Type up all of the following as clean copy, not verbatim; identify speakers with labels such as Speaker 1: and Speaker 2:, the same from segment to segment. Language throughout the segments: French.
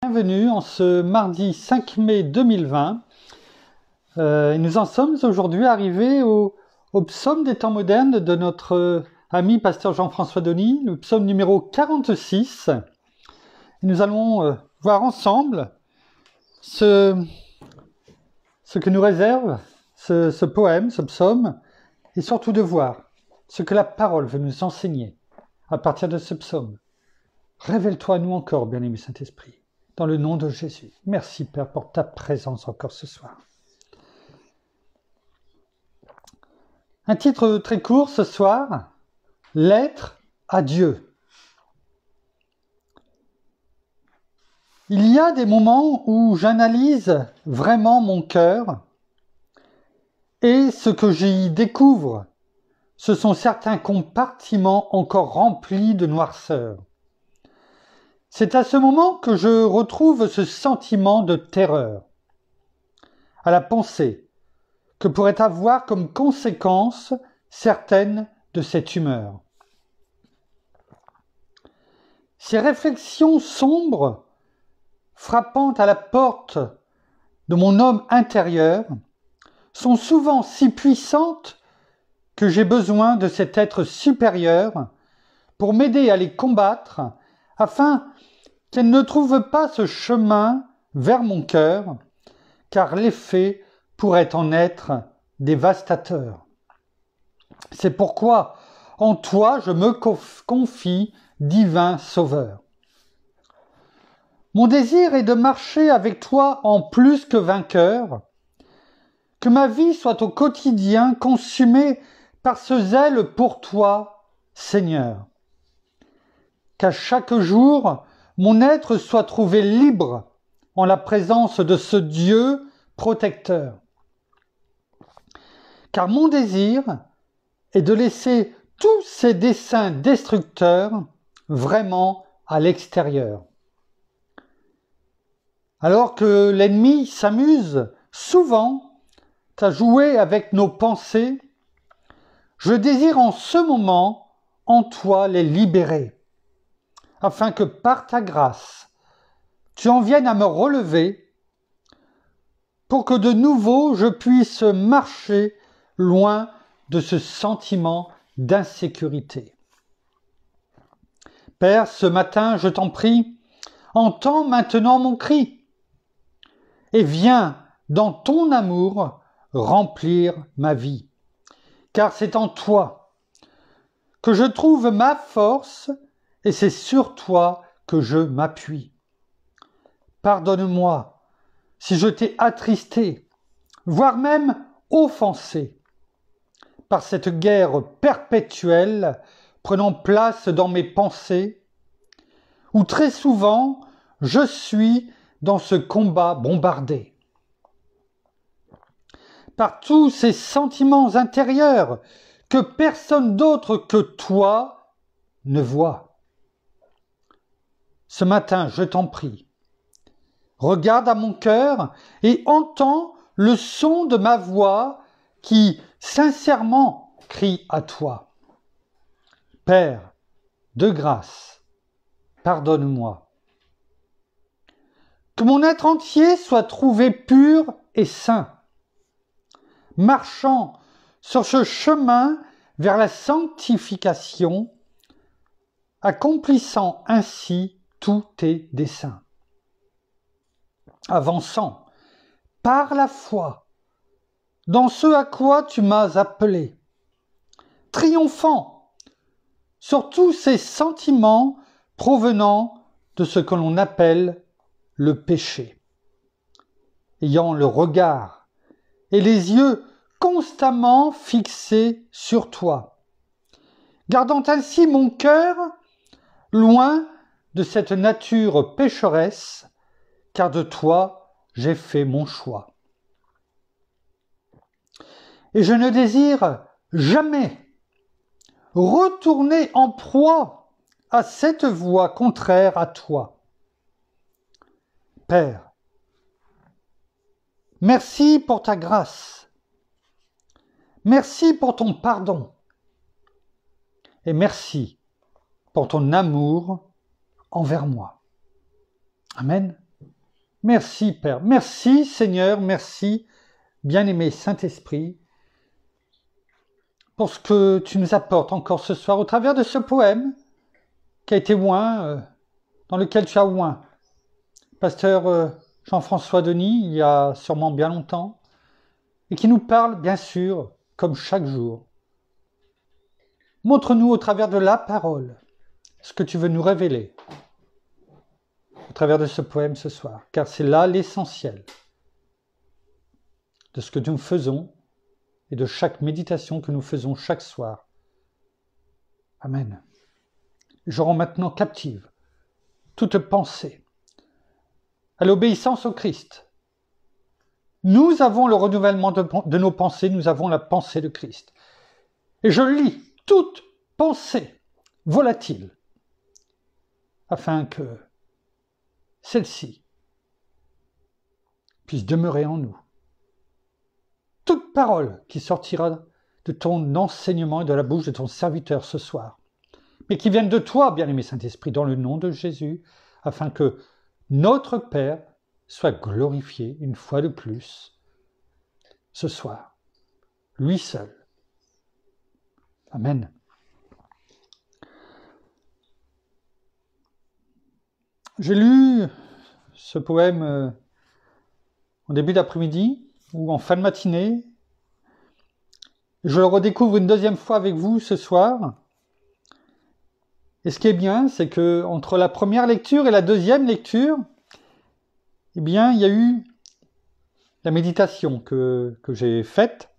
Speaker 1: Bienvenue en ce mardi 5 mai 2020. Nous en sommes aujourd'hui arrivés au psaume des temps modernes de notre ami pasteur Jean-François Denis, le psaume numéro 46. Nous allons voir ensemble ce que nous réserve ce poème, ce psaume, et surtout de voir ce que la parole veut nous enseigner à partir de ce psaume. Révèle-toi à nous encore, bien-aimé Saint-Esprit, dans le nom de Jésus. Merci, Père, pour ta présence encore ce soir. Un titre très court ce soir, « Lettre à Dieu ». Il y a des moments où j'analyse vraiment mon cœur et ce que j'y découvre, ce sont certains compartiments encore remplis de noirceur. C'est à ce moment que je retrouve ce sentiment de terreur, à la pensée que pourrait avoir comme conséquence certaines de cette humeur. Ces réflexions sombres, frappant à la porte de mon homme intérieur, sont souvent si puissantes que j'ai besoin de cet être supérieur pour m'aider à les combattre afin qu'elle ne trouve pas ce chemin vers mon cœur, car l'effet pourrait en être dévastateur. C'est pourquoi en toi je me confie, divin Sauveur. Mon désir est de marcher avec toi en plus que vainqueur, que ma vie soit au quotidien consumée par ce zèle pour toi, Seigneur. Qu'à chaque jour, mon être soit trouvé libre en la présence de ce Dieu protecteur. Car mon désir est de laisser tous ces desseins destructeurs vraiment à l'extérieur. Alors que l'ennemi s'amuse souvent à jouer avec nos pensées, je désire en ce moment en toi les libérer, afin que par ta grâce, tu en viennes à me relever pour que de nouveau je puisse marcher loin de ce sentiment d'insécurité. Père, ce matin, je t'en prie, entends maintenant mon cri et viens dans ton amour remplir ma vie. Car c'est en toi que je trouve ma force et c'est sur toi que je m'appuie. Pardonne-moi si je t'ai attristé, voire même offensé, par cette guerre perpétuelle prenant place dans mes pensées, où très souvent je suis dans ce combat bombardé. Par tous ces sentiments intérieurs que personne d'autre que toi ne voit. Ce matin, je t'en prie, regarde à mon cœur et entends le son de ma voix qui, sincèrement, crie à toi. Père, de grâce, pardonne-moi. Que mon être entier soit trouvé pur et saint, marchant sur ce chemin vers la sanctification, accomplissant ainsi tous tes desseins. Avançant par la foi dans ce à quoi tu m'as appelé, triomphant sur tous ces sentiments provenant de ce que l'on appelle le péché, ayant le regard et les yeux constamment fixés sur toi, gardant ainsi mon cœur loin de cette nature pécheresse, car de toi j'ai fait mon choix. Et je ne désire jamais retourner en proie à cette voie contraire à toi. Père, merci pour ta grâce, merci pour ton pardon, et merci pour ton amour envers moi. Amen. Merci Père, merci Seigneur, merci bien-aimé Saint-Esprit pour ce que tu nous apportes encore ce soir au travers de ce poème qui a été oint, dans lequel tu as oint Pasteur Jean-François Denis il y a sûrement bien longtemps et qui nous parle bien sûr comme chaque jour. Montre-nous au travers de la parole ce que tu veux nous révéler au travers de ce poème ce soir, car c'est là l'essentiel de ce que nous faisons et de chaque méditation que nous faisons chaque soir. Amen. Je rends maintenant captive toute pensée à l'obéissance au Christ. Nous avons le renouvellement de nos pensées, nous avons la pensée de Christ. Et je lis toute pensée volatile afin que celle-ci puisse demeurer en nous. Toute parole qui sortira de ton enseignement et de la bouche de ton serviteur ce soir, mais qui vienne de toi, bien-aimé Saint-Esprit, dans le nom de Jésus, afin que notre Père soit glorifié une fois de plus ce soir, lui seul. Amen. J'ai lu ce poème en début d'après-midi ou en fin de matinée. Je le redécouvre une deuxième fois avec vous ce soir. Et ce qui est bien, c'est que entre la première lecture et la deuxième lecture, eh bien, il y a eu la méditation que j'ai faite,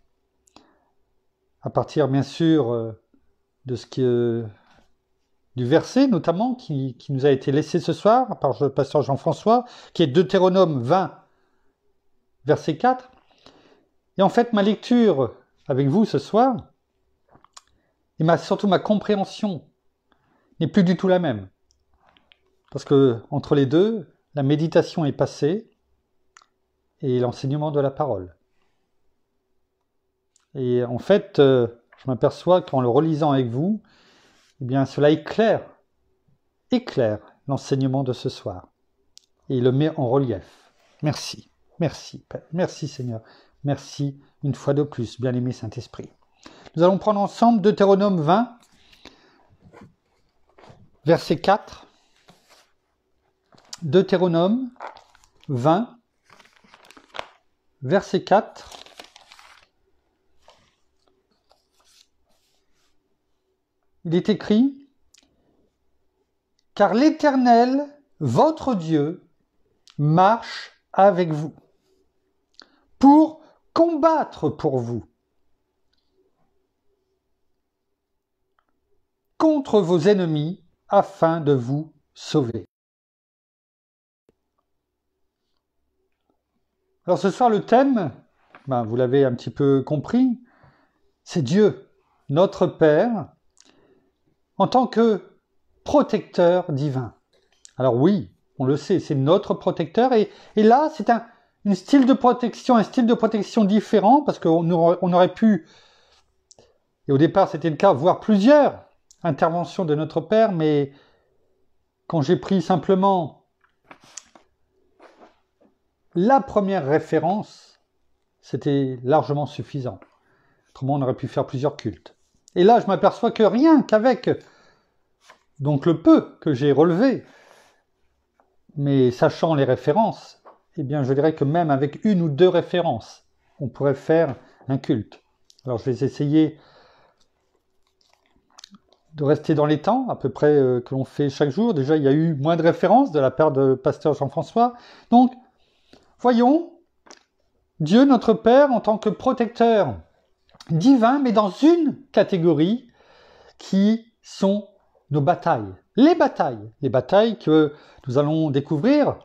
Speaker 1: à partir bien sûr de ce du verset notamment qui nous a été laissé ce soir par le pasteur Jean-François, qui est Deutéronome 20, verset 4. Et en fait, ma lecture avec vous ce soir, et surtout ma compréhension, n'est plus du tout la même. Parce que entre les deux, la méditation est passée et l'enseignement de la parole. Et en fait, je m'aperçois qu'en le relisant avec vous, eh bien, cela éclaire l'enseignement de ce soir. Et il le met en relief. Merci, merci, Père. Merci Seigneur. Merci une fois de plus, bien-aimé Saint-Esprit. Nous allons prendre ensemble Deutéronome 20, verset 4. Deutéronome 20, verset 4. Il est écrit « Car l'Éternel, votre Dieu, marche avec vous, pour combattre pour vous, contre vos ennemis, afin de vous sauver. » Alors ce soir, le thème, vous l'avez un petit peu compris, c'est Dieu, notre Père, en tant que protecteur divin. Alors oui, on le sait, c'est notre protecteur, et là, c'est un style de protection différent, parce qu'on aurait pu, et au départ c'était le cas, voir plusieurs interventions de notre Père, mais quand j'ai pris simplement la première référence, c'était largement suffisant. Autrement, on aurait pu faire plusieurs cultes. Et là, je m'aperçois que rien qu'avec donc le peu que j'ai relevé, mais sachant les références, eh bien, je dirais que même avec une ou deux références, on pourrait faire un culte. Alors, je vais essayer de rester dans les temps, à peu près que l'on fait chaque jour. Déjà, il y a eu moins de références de la part de pasteur Jean-François. Donc, voyons Dieu, notre Père, en tant que protecteur divin, mais dans une catégorie qui sont nos batailles. Les batailles que nous allons découvrir,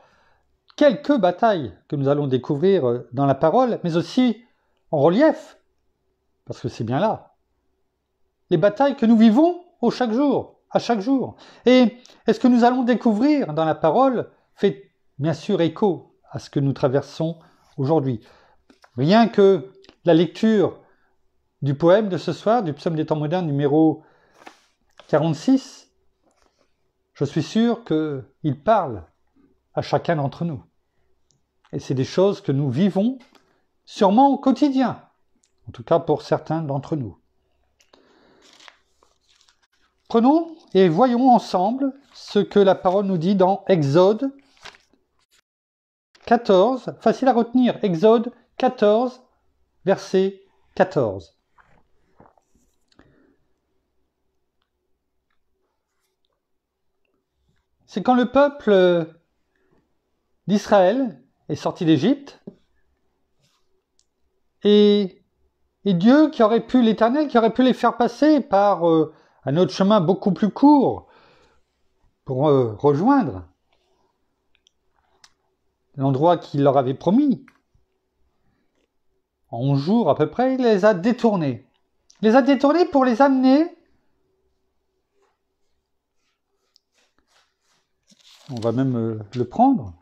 Speaker 1: quelques batailles que nous allons découvrir dans la parole, mais aussi en relief, parce que c'est bien là. Les batailles que nous vivons à chaque jour. Et ce que nous allons découvrir dans la parole fait bien sûr écho à ce que nous traversons aujourd'hui. Rien que la lecture du poème de ce soir, du psaume des temps modernes numéro 46, je suis sûr qu'il parle à chacun d'entre nous. Et c'est des choses que nous vivons sûrement au quotidien, en tout cas pour certains d'entre nous. Prenons et voyons ensemble ce que la parole nous dit dans Exode 14, facile à retenir, Exode 14, verset 14. C'est quand le peuple d'Israël est sorti d'Égypte, et Dieu, l'Éternel, qui aurait pu les faire passer par un autre chemin beaucoup plus court pour rejoindre l'endroit qu'il leur avait promis. En 11 jours à peu près, il les a détournés. Il les a détournés pour les amener. On va même le prendre.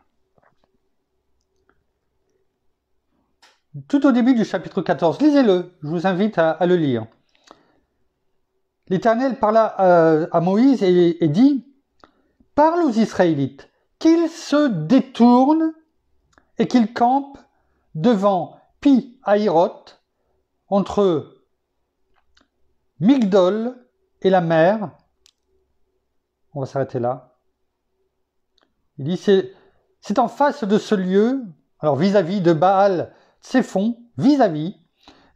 Speaker 1: Tout au début du chapitre 14, lisez-le, je vous invite à le lire. L'Éternel parla à Moïse et dit « Parle aux Israélites, qu'ils se détournent et qu'ils campent devant Pi-Hahiroth, entre Migdol et la mer. » On va s'arrêter là. Il dit c'est en face de ce lieu, alors vis-à-vis de Baal Tsephon, vis-à-vis,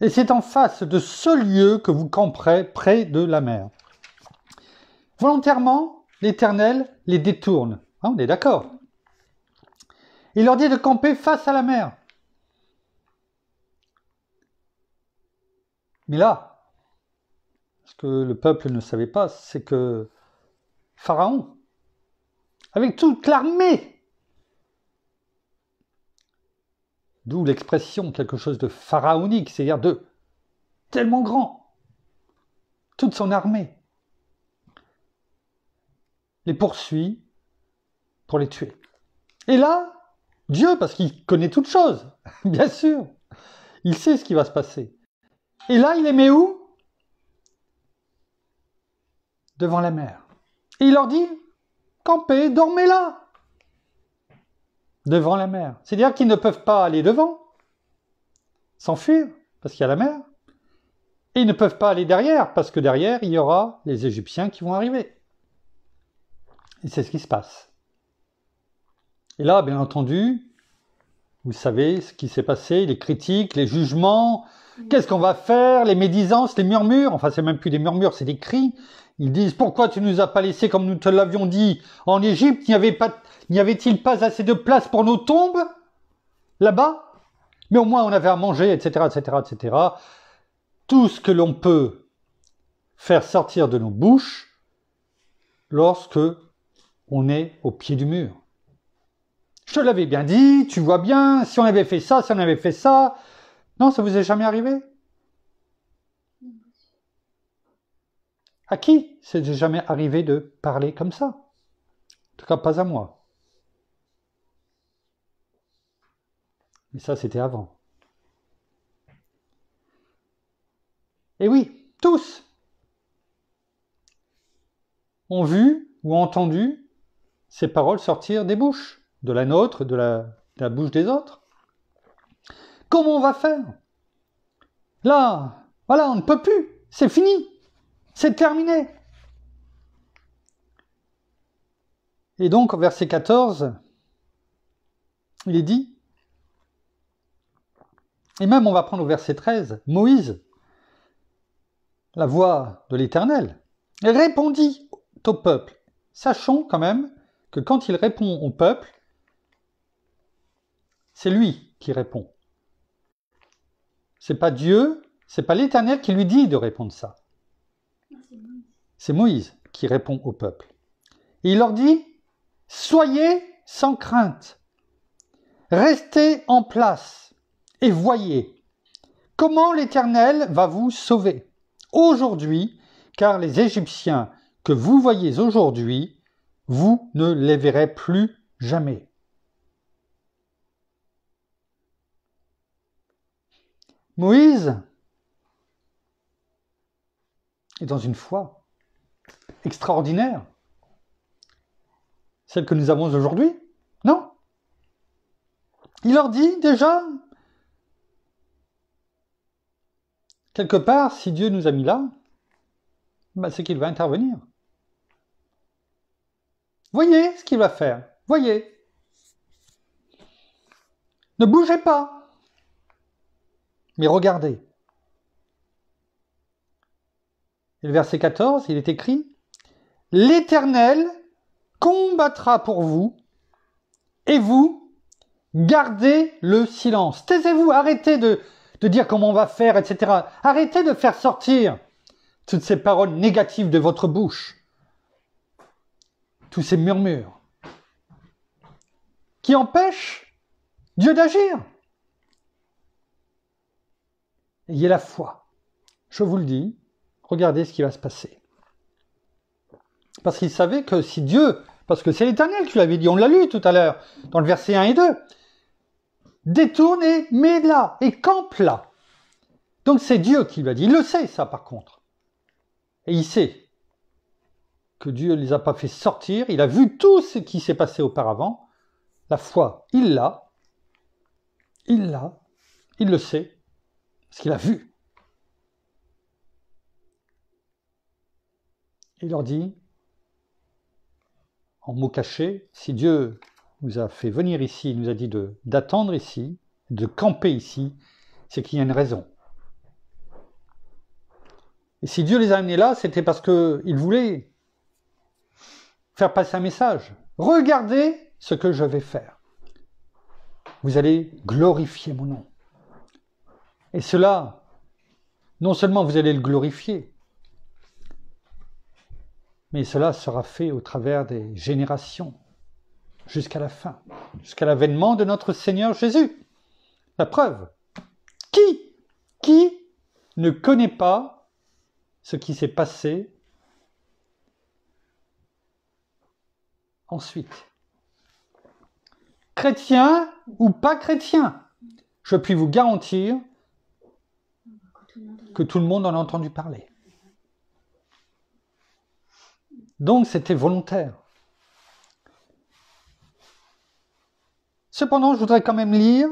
Speaker 1: et c'est en face de ce lieu que vous camperez près de la mer. Volontairement, l'Éternel les détourne. Hein, on est d'accord. Il leur dit de camper face à la mer. Mais là, ce que le peuple ne savait pas, c'est que Pharaon, avec toute l'armée, d'où l'expression quelque chose de pharaonique, c'est-à-dire de tellement grand, toute son armée, les poursuit pour les tuer. Et là, Dieu, parce qu'il connaît toutes choses, bien sûr, il sait ce qui va se passer. Et là, il les met où? Devant la mer. Et il leur dit, campez, dormez là, devant la mer. C'est-à-dire qu'ils ne peuvent pas aller devant, s'enfuir, parce qu'il y a la mer. Et ils ne peuvent pas aller derrière, parce que derrière, il y aura les Égyptiens qui vont arriver. Et c'est ce qui se passe. Et là, bien entendu, vous savez ce qui s'est passé, les critiques, les jugements, qu'est-ce qu'on va faire, les médisances, les murmures, enfin c'est même plus des murmures, c'est des cris. Ils disent, pourquoi tu nous as pas laissés comme nous te l'avions dit en Égypte, n'y avait-il pas assez de place pour nos tombes là-bas? Mais au moins on avait à manger, etc., etc., etc. Tout ce que l'on peut faire sortir de nos bouches lorsque on est au pied du mur. Je te l'avais bien dit, tu vois bien, si on avait fait ça, si on avait fait ça. Non, ça vous est jamais arrivé? À qui c'est jamais arrivé de parler comme ça? En tout cas, pas à moi. Mais ça, c'était avant. Et oui, tous ont vu ou entendu ces paroles sortir des bouches, de la nôtre, de la bouche des autres. Comment on va faire? Là, voilà, on ne peut plus, c'est fini, c'est terminé. Et donc, au verset 14, il est dit, et même on va prendre au verset 13, Moïse, la voix de l'Éternel, répondit au peuple. Sachons quand même que quand il répond au peuple, c'est lui qui répond. C'est pas Dieu, c'est pas l'Éternel qui lui dit de répondre ça. C'est Moïse qui répond au peuple. Et il leur dit, soyez sans crainte, restez en place et voyez comment l'Éternel va vous sauver aujourd'hui, car les Égyptiens que vous voyez aujourd'hui, vous ne les verrez plus jamais. Moïse est dans une foi extraordinaire. Celle que nous avons aujourd'hui? Non. Il leur dit déjà, quelque part, si Dieu nous a mis là, c'est qu'il va intervenir. Voyez ce qu'il va faire. Voyez. Ne bougez pas. Mais regardez. Et le verset 14, il est écrit « L'Éternel combattra pour vous, et vous, gardez le silence. » Taisez-vous, arrêtez de dire comment on va faire, etc. Arrêtez de faire sortir toutes ces paroles négatives de votre bouche. Tous ces murmures qui empêchent Dieu d'agir. Ayez la foi. Je vous le dis, regardez ce qui va se passer. Parce qu'il savait que si Dieu, parce que c'est l'Éternel qui l'avait dit, on l'a lu tout à l'heure, dans le verset 1 et 2, détourne et met là, et campe là. Donc c'est Dieu qui lui a dit, il le sait ça par contre. Et il sait que Dieu ne les a pas fait sortir, il a vu tout ce qui s'est passé auparavant, la foi, il l'a, il le sait, parce qu'il a vu. Il leur dit, en mots cachés, si Dieu nous a fait venir ici, il nous a dit d'attendre ici, de camper ici, c'est qu'il y a une raison. Et si Dieu les a amenés là, c'était parce qu'il voulait faire passer un message. Regardez ce que je vais faire. Vous allez glorifier mon nom. Et cela, non seulement vous allez le glorifier, mais cela sera fait au travers des générations, jusqu'à la fin, jusqu'à l'avènement de notre Seigneur Jésus. La preuve, qui ne connaît pas ce qui s'est passé ensuite? Chrétien ou pas chrétien, je puis vous garantir que tout le monde en a entendu parler. Donc c'était volontaire. Cependant, je voudrais quand même lire,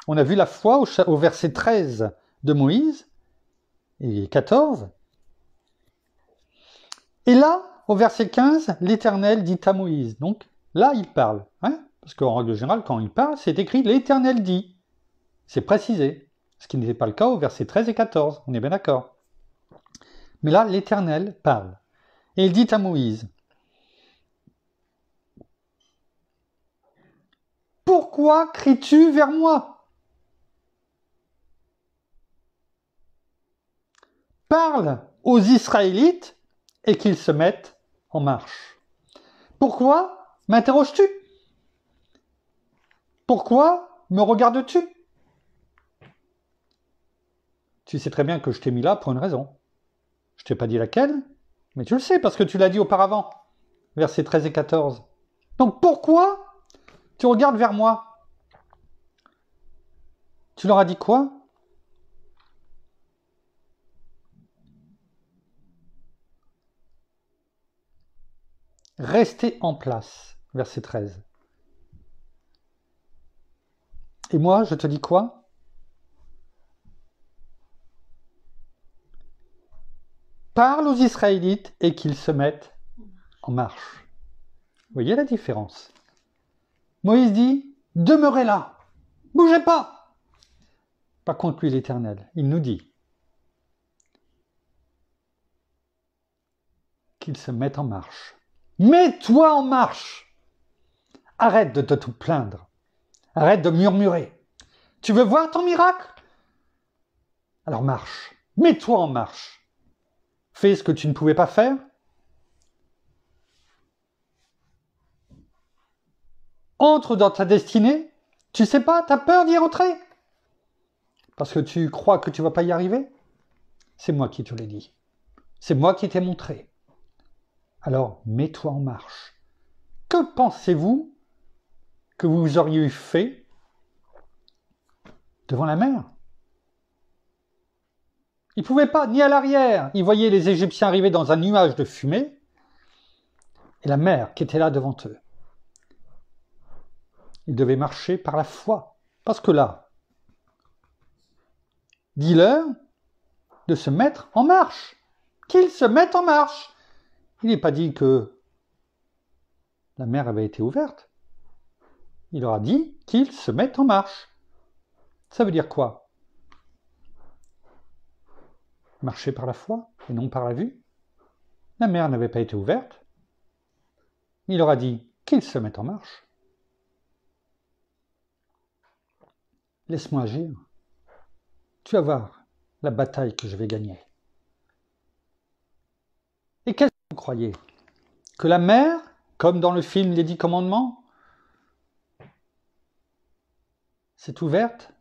Speaker 1: on a vu la foi au verset 13 de Moïse, et 14. Et là, au verset 15, l'Éternel dit à Moïse. Donc là, il parle. Parce qu'en règle générale, quand il parle, c'est écrit « l'Éternel dit ». C'est précisé. Ce qui n'était pas le cas au verset 13 et 14. On est bien d'accord. Mais là, l'Éternel parle. Et il dit à Moïse, « Pourquoi cries-tu vers moi? Parle aux Israélites et qu'ils se mettent en marche. » Pourquoi m'interroges-tu? Pourquoi me regardes-tu? Tu sais très bien que je t'ai mis là pour une raison. Je t'ai pas dit laquelle, mais tu le sais parce que tu l'as dit auparavant. Versets 13 et 14. Donc pourquoi tu regardes vers moi? Tu leur as dit quoi? Restez en place. Verset 13. Et moi, je te dis quoi? Parle aux Israélites et qu'ils se mettent en marche. Vous voyez la différence? Moïse dit, demeurez là, bougez pas. Par contre, lui, l'Éternel, il nous dit qu'ils se mettent en marche. Mets-toi en marche. Arrête de te plaindre. Arrête de murmurer. Tu veux voir ton miracle? Alors marche. Mets-toi en marche. Fais ce que tu ne pouvais pas faire. Entre dans ta destinée. Tu sais pas, tu as peur d'y entrer. Parce que tu crois que tu ne vas pas y arriver. C'est moi qui te l'ai dit. C'est moi qui t'ai montré. Alors, mets-toi en marche. Que pensez-vous que vous auriez fait devant la mer? Ils ne pouvaient pas, ni à l'arrière. Ils voyaient les Égyptiens arriver dans un nuage de fumée et la mer qui était là devant eux. Ils devaient marcher par la foi. Parce que là, dis-leur de se mettre en marche. Qu'ils se mettent en marche. Il n'est pas dit que la mer avait été ouverte. Il leur a dit qu'ils se mettent en marche. Ça veut dire quoi? Marcher par la foi et non par la vue. La mer n'avait pas été ouverte. Il leur a dit qu'ils se mettent en marche. Laisse-moi agir. Tu vas voir la bataille que je vais gagner. Et qu'est-ce que vous croyez? Que la mer, comme dans le film Les 10 Commandements, s'est ouverte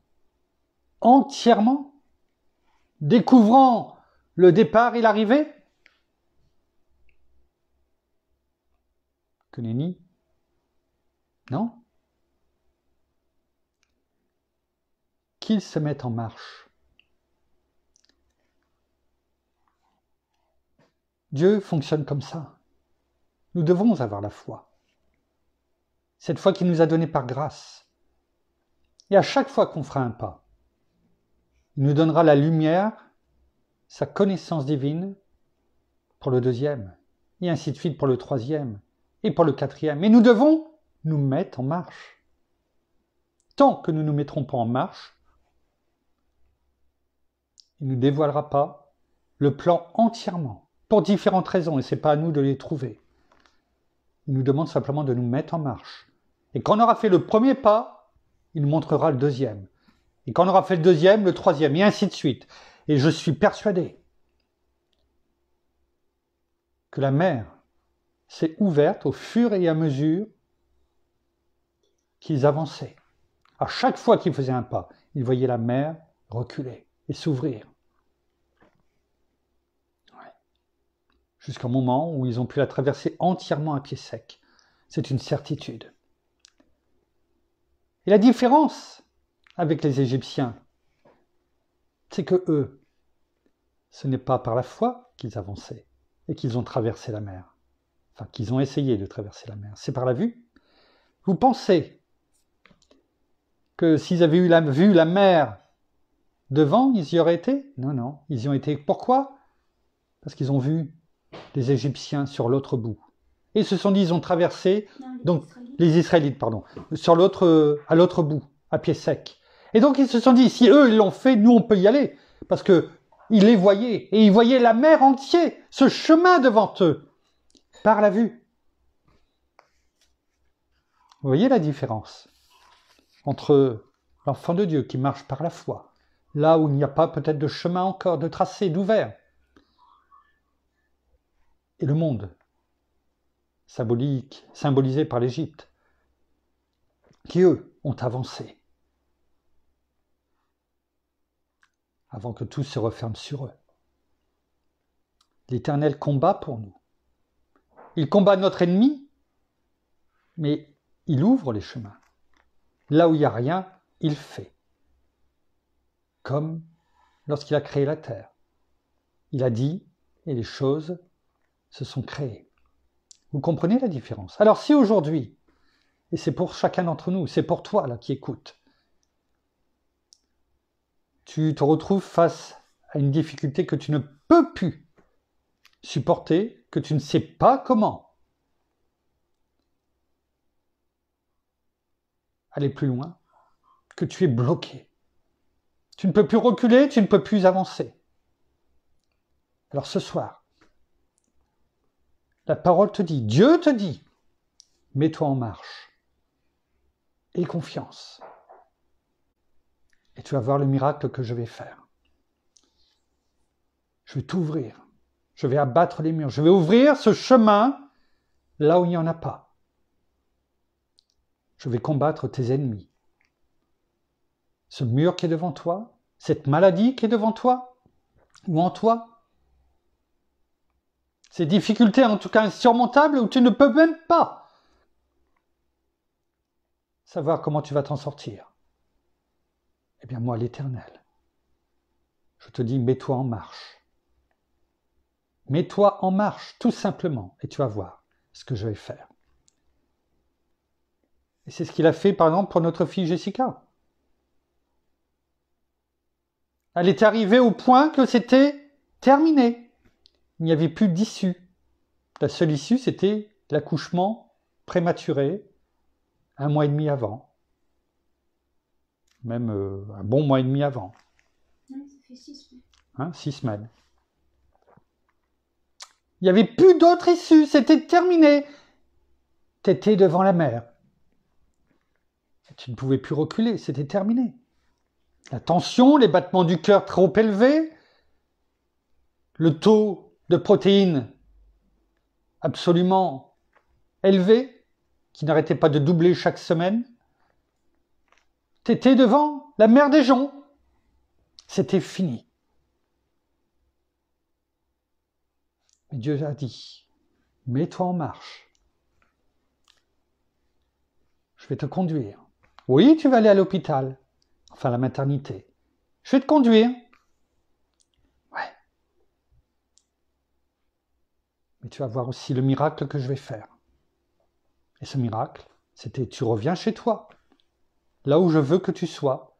Speaker 1: entièrement, découvrant le départ et l'arrivée? Que nenni? Non? Qu'ils se mettent en marche. Dieu fonctionne comme ça. Nous devons avoir la foi. Cette foi qu'il nous a donnée par grâce. Et à chaque fois qu'on fera un pas, il nous donnera la lumière, sa connaissance divine pour le deuxième, et ainsi de suite pour le troisième, et pour le quatrième. Et nous devons nous mettre en marche. Tant que nous ne nous mettrons pas en marche, il ne nous dévoilera pas le plan entièrement, pour différentes raisons, et ce n'est pas à nous de les trouver. Il nous demande simplement de nous mettre en marche. Et quand on aura fait le premier pas, il nous montrera le deuxième. Et quand on aura fait le deuxième, le troisième, et ainsi de suite. Et je suis persuadé que la mer s'est ouverte au fur et à mesure qu'ils avançaient. À chaque fois qu'ils faisaient un pas, ils voyaient la mer reculer et s'ouvrir. Jusqu'au moment où ils ont pu la traverser entièrement à pied sec. C'est une certitude. Et la différence avec les Égyptiens, c'est que eux, ce n'est pas par la foi qu'ils avançaient et qu'ils ont traversé la mer. Enfin, qu'ils ont essayé de traverser la mer. C'est par la vue. Vous pensez que s'ils avaient vu la mer devant, ils y auraient été? Non, non, ils y ont été. Pourquoi? Parce qu'ils ont vu les Égyptiens sur l'autre bout. Et ils se sont dit, ils ont traversé, les Israélites, à l'autre bout, à pied sec. Et donc ils se sont dit, si eux ils l'ont fait, nous on peut y aller. Parce que ils les voyaient, et ils voyaient la mer entière, ce chemin devant eux, par la vue. Vous voyez la différence entre l'enfant de Dieu qui marche par la foi, là où il n'y a pas peut-être de chemin encore, de tracé, d'ouvert, et le monde, symbolisé par l'Égypte, qui eux ont avancé, avant que tout se referme sur eux. L'Éternel combat pour nous. Il combat notre ennemi, mais il ouvre les chemins. Là où il n'y a rien, il fait. Comme lorsqu'il a créé la terre. Il a dit, et les choses se sont créées. Vous comprenez la différence? Alors si aujourd'hui, et c'est pour chacun d'entre nous, c'est pour toi là qui écoute, tu te retrouves face à une difficulté que tu ne peux plus supporter, que tu ne sais pas comment aller plus loin, que tu es bloqué. Tu ne peux plus reculer, tu ne peux plus avancer. Alors ce soir, la parole te dit, Dieu te dit, mets-toi en marche. Aie confiance. Et tu vas voir le miracle que je vais faire. Je vais t'ouvrir. Je vais abattre les murs. Je vais ouvrir ce chemin là où il n'y en a pas. Je vais combattre tes ennemis. Ce mur qui est devant toi, cette maladie qui est devant toi, ou en toi, ces difficultés en tout cas insurmontables où tu ne peux même pas savoir comment tu vas t'en sortir. Eh bien moi, l'Éternel, je te dis, mets-toi en marche. Mets-toi en marche, tout simplement, et tu vas voir ce que je vais faire. Et c'est ce qu'il a fait, par exemple, pour notre fille Jessica. Elle était arrivée au point que c'était terminé. Il n'y avait plus d'issue. La seule issue, c'était l'accouchement prématuré, 1 mois et demi avant. Même un bon mois et demi avant.
Speaker 2: Non, ça fait 6 semaines.
Speaker 1: 6 semaines. Il n'y avait plus d'autre issue, c'était terminé. Tu étais devant la mer. Tu ne pouvais plus reculer, c'était terminé. La tension, les battements du cœur trop élevés, le taux de protéines absolument élevé, qui n'arrêtait pas de doubler chaque semaine. Tu étais devant la mer des joncs. C'était fini. Mais Dieu a dit, mets-toi en marche. Je vais te conduire. Oui, tu vas aller à l'hôpital, enfin à la maternité. Je vais te conduire. Ouais. Mais tu vas voir aussi le miracle que je vais faire. Et ce miracle, c'était tu reviens chez toi, là où je veux que tu sois.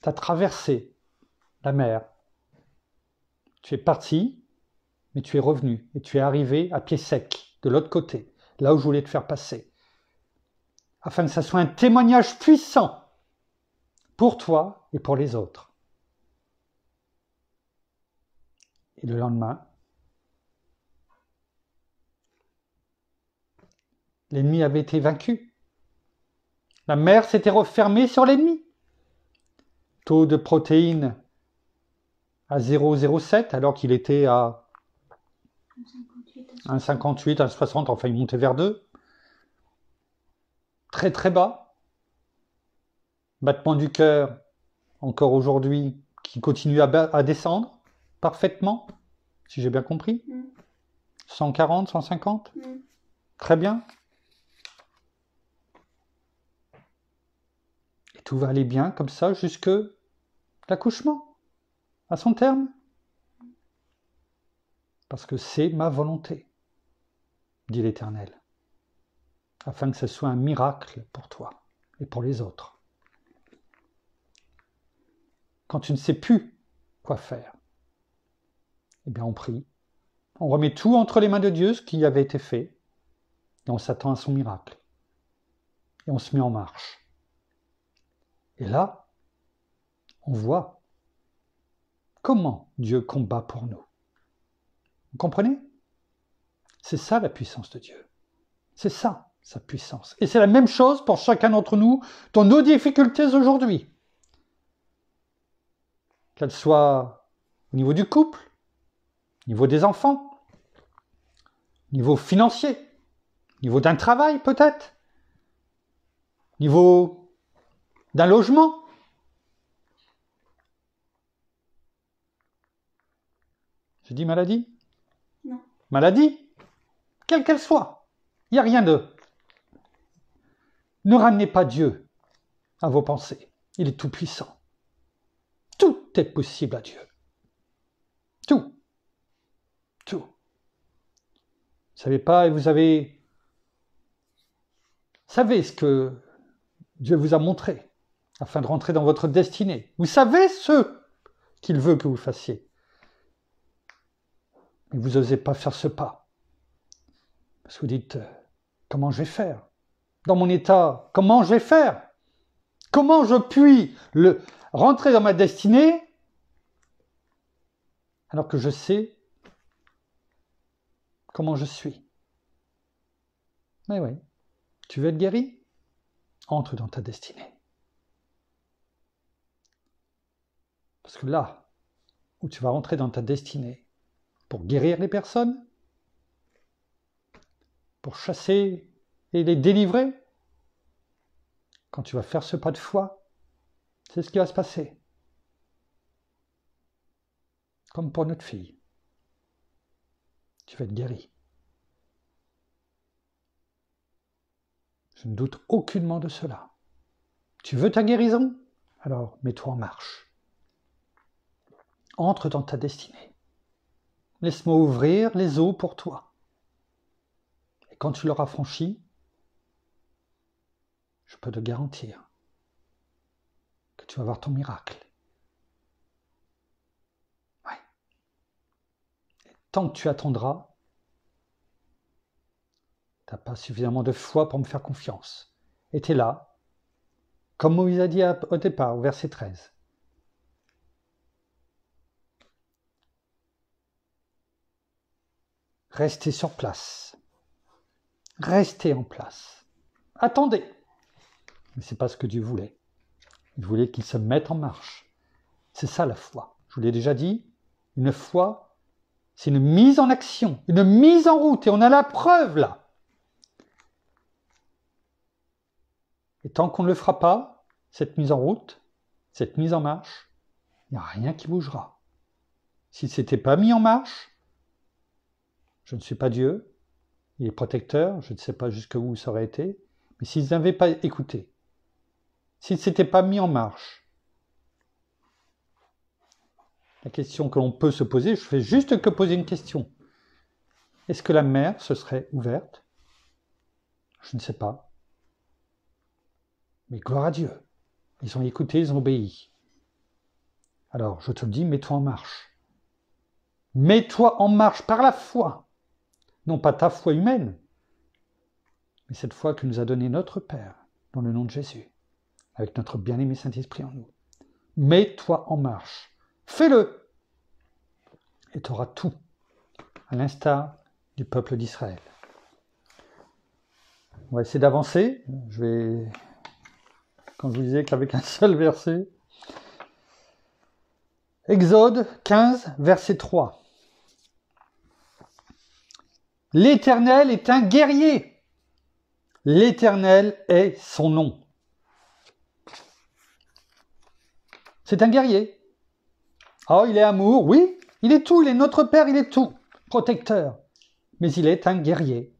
Speaker 1: Tu as traversé la mer. Tu es parti, mais tu es revenu et tu es arrivé à pied sec, de l'autre côté, là où je voulais te faire passer. Afin que ça soit un témoignage puissant pour toi et pour les autres. Et le lendemain, l'ennemi avait été vaincu. La mer s'était refermée sur l'ennemi. Taux de protéines à 0,07 alors qu'il était à 1,58, 1,60, enfin il montait vers 2. Très très bas. Battement du cœur, encore aujourd'hui, qui continue à descendre parfaitement, si j'ai bien compris. 140, 150. Très bien. Et tout va aller bien comme ça jusque l'accouchement, à son terme. Parce que c'est ma volonté, dit l'Éternel, afin que ce soit un miracle pour toi et pour les autres. Quand tu ne sais plus quoi faire, eh bien on prie, on remet tout entre les mains de Dieu, ce qui avait été fait, et on s'attend à son miracle. Et on se met en marche. Et là, on voit comment Dieu combat pour nous. Vous comprenez? C'est ça la puissance de Dieu. C'est ça, sa puissance. Et c'est la même chose pour chacun d'entre nous dans nos difficultés aujourd'hui. Qu'elles soient au niveau du couple, au niveau des enfants, au niveau financier, au niveau d'un travail peut-être, au niveau d'un logement. J'ai dit maladie?
Speaker 2: Non.
Speaker 1: Maladie, quelle qu'elle soit. Il n'y a rien de... Ne ramenez pas Dieu à vos pensées. Il est tout puissant. Tout est possible à Dieu. Tout. Tout. Vous ne savez pas et vous savez ce que Dieu vous a montré afin de rentrer dans votre destinée. Vous savez ce qu'il veut que vous fassiez. Mais vous n'osez pas faire ce pas. Parce que vous dites, comment je vais faire? Dans mon état, comment je vais faire? Comment je puis rentrer dans ma destinée alors que je sais comment je suis? Mais oui, tu veux être guéri? Entre dans ta destinée. Parce que là où tu vas rentrer dans ta destinée pour guérir les personnes, pour chasser et les délivrer, quand tu vas faire ce pas de foi, c'est ce qui va se passer. Comme pour notre fille. Tu vas être guéri. Je ne doute aucunement de cela. Tu veux ta guérison? Alors mets-toi en marche. Entre dans ta destinée. Laisse-moi ouvrir les eaux pour toi. Et quand tu l'auras franchi, je peux te garantir que tu vas voir ton miracle. tant que tu attendras, tu n'as pas suffisamment de foi pour me faire confiance. Et tu es là, comme Moïse a dit au départ, au verset 13. Restez sur place. Restez en place. Attendez. Mais ce n'est pas ce que Dieu voulait. Il voulait qu'il se mette en marche. C'est ça la foi. Je vous l'ai déjà dit, une foi, c'est une mise en action, une mise en route. Et on a la preuve là. Et tant qu'on ne le fera pas, cette mise en route, cette mise en marche, il n'y a rien qui bougera. Si ce n'était pas mis en marche, je ne suis pas Dieu, il est protecteur, je ne sais pas jusqu'où ça aurait été, mais s'ils n'avaient pas écouté, s'ils ne s'étaient pas mis en marche, la question que l'on peut se poser, je fais juste que poser une question. Est-ce que la mer se serait ouverte? Je ne sais pas. Mais gloire à Dieu. Ils ont écouté, ils ont obéi. Alors, je te le dis, mets-toi en marche. Mets-toi en marche par la foi. Non pas ta foi humaine, mais cette foi que nous a donnée notre Père, dans le nom de Jésus, avec notre bien-aimé Saint-Esprit en nous. Mets-toi en marche. Fais-le. Et tu auras tout, à l'instar du peuple d'Israël. On va essayer d'avancer. Je vais, quand je vous disais qu'avec un seul verset. Exode 15, verset 3. L'Éternel est un guerrier. L'Éternel est son nom. C'est un guerrier. Oh, il est amour, oui. Il est tout, il est notre Père, il est tout. Protecteur. Mais il est un guerrier.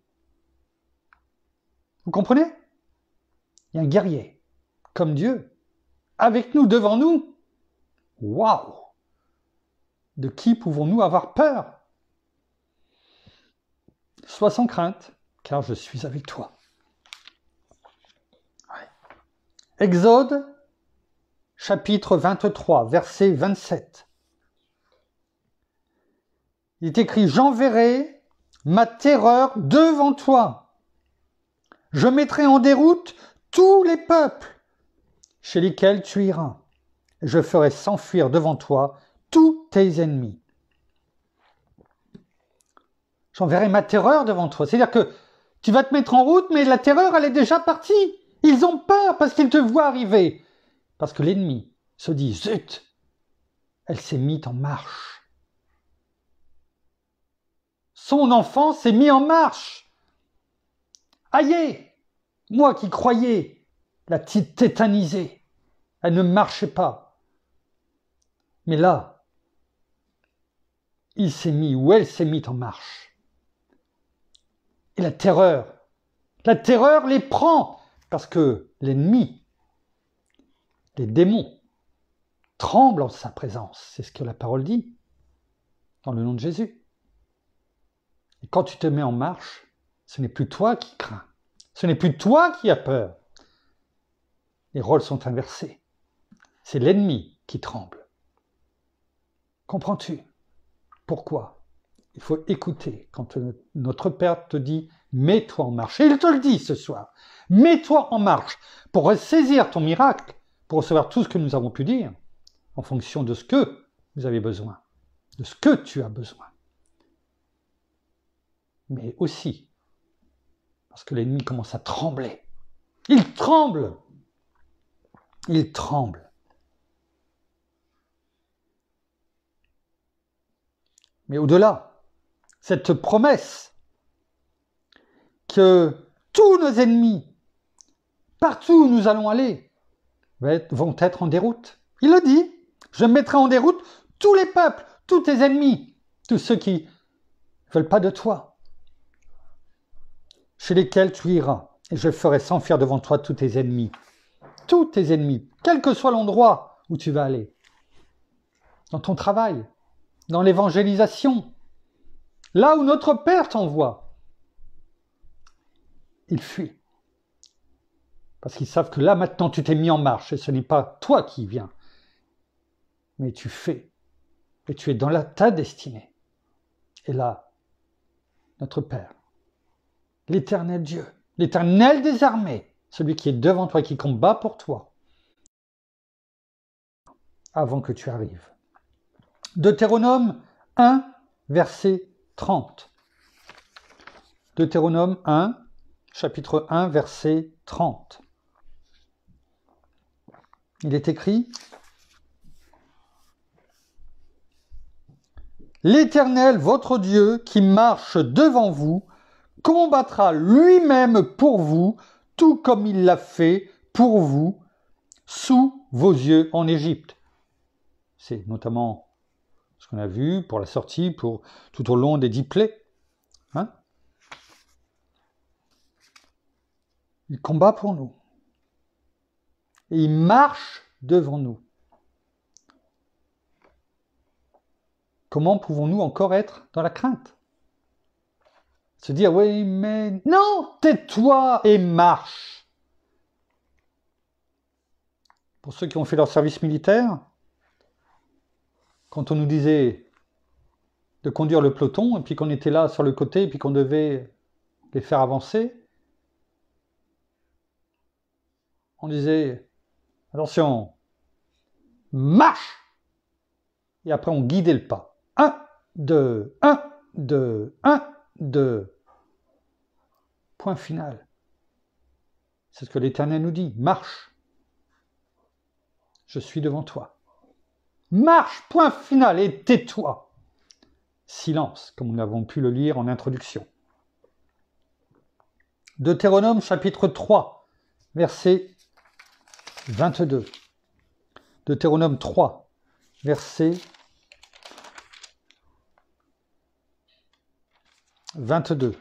Speaker 1: Vous comprenez? Il y a un guerrier, comme Dieu, avec nous, devant nous. Waouh! De qui pouvons-nous avoir peur? Sois sans crainte, car je suis avec toi. Ouais. Exode, chapitre 23, verset 27. Il est écrit « J'enverrai ma terreur devant toi. Je mettrai en déroute tous les peuples chez lesquels tu iras. Je ferai s'enfuir devant toi tous tes ennemis. » J'enverrai ma terreur devant toi. C'est-à-dire que tu vas te mettre en route, mais la terreur, elle est déjà partie. Ils ont peur parce qu'ils te voient arriver. Parce que l'ennemi se dit « Zut, elle s'est mise en marche. » Son enfant s'est mis en marche. Aïe, moi qui croyais la petite tétanisée, elle ne marchait pas. Mais là, il s'est mis, ou elle s'est mise en marche. Et la terreur les prend, parce que l'ennemi, les démons, tremblent en sa présence. C'est ce que la parole dit, dans le nom de Jésus. Et quand tu te mets en marche, ce n'est plus toi qui crains, ce n'est plus toi qui as peur. Les rôles sont inversés. C'est l'ennemi qui tremble. Comprends-tu? Pourquoi? Il faut écouter quand notre Père te dit « mets-toi en marche ». Et il te le dit ce soir. Mets-toi en marche pour ressaisir ton miracle, pour recevoir tout ce que nous avons pu dire, en fonction de ce que vous avez besoin, de ce que tu as besoin. Mais aussi parce que l'ennemi commence à trembler. Il tremble. Il tremble. Mais au-delà, cette promesse que tous nos ennemis, partout où nous allons aller, vont être en déroute. Il le dit, je mettrai en déroute tous les peuples, tous tes ennemis, tous ceux qui ne veulent pas de toi, chez lesquels tu iras, et je ferai s'enfuir devant toi tous tes ennemis, quel que soit l'endroit où tu vas aller, dans ton travail, dans l'évangélisation, là où notre Père t'envoie, ils fuient. Parce qu'ils savent que là, maintenant, tu t'es mis en marche, et ce n'est pas toi qui viens, mais tu fais, et tu es dans ta destinée. est là, notre Père, l'Éternel Dieu, l'Éternel des armées, celui qui est devant toi, qui combat pour toi, avant que tu arrives. Deutéronome 1, verset 30. Deutéronome 1, chapitre 1, verset 30. Il est écrit: L'Éternel, votre Dieu, qui marche devant vous, combattra lui-même pour vous, tout comme il l'a fait pour vous, sous vos yeux en Égypte. C'est notamment ce qu'on a vu pour la sortie, pour tout au long des 10 plaies. Hein? Il combat pour nous. Et il marche devant nous. Comment pouvons-nous encore être dans la crainte? Se dire, oui, mais non, tais-toi et marche. Pour ceux qui ont fait leur service militaire, quand on nous disait de conduire le peloton, et puis qu'on était là sur le côté, et puis qu'on devait les faire avancer, on disait, attention, marche! Et après on guidait le pas. 1, 2, 1, 2, 1, 2. Point final. C'est ce que l'Éternel nous dit. Marche. Je suis devant toi. Marche, point final, et tais-toi. Silence, comme nous avons pu le lire en introduction. Deutéronome chapitre 3, verset 22. Deutéronome 3, verset 22.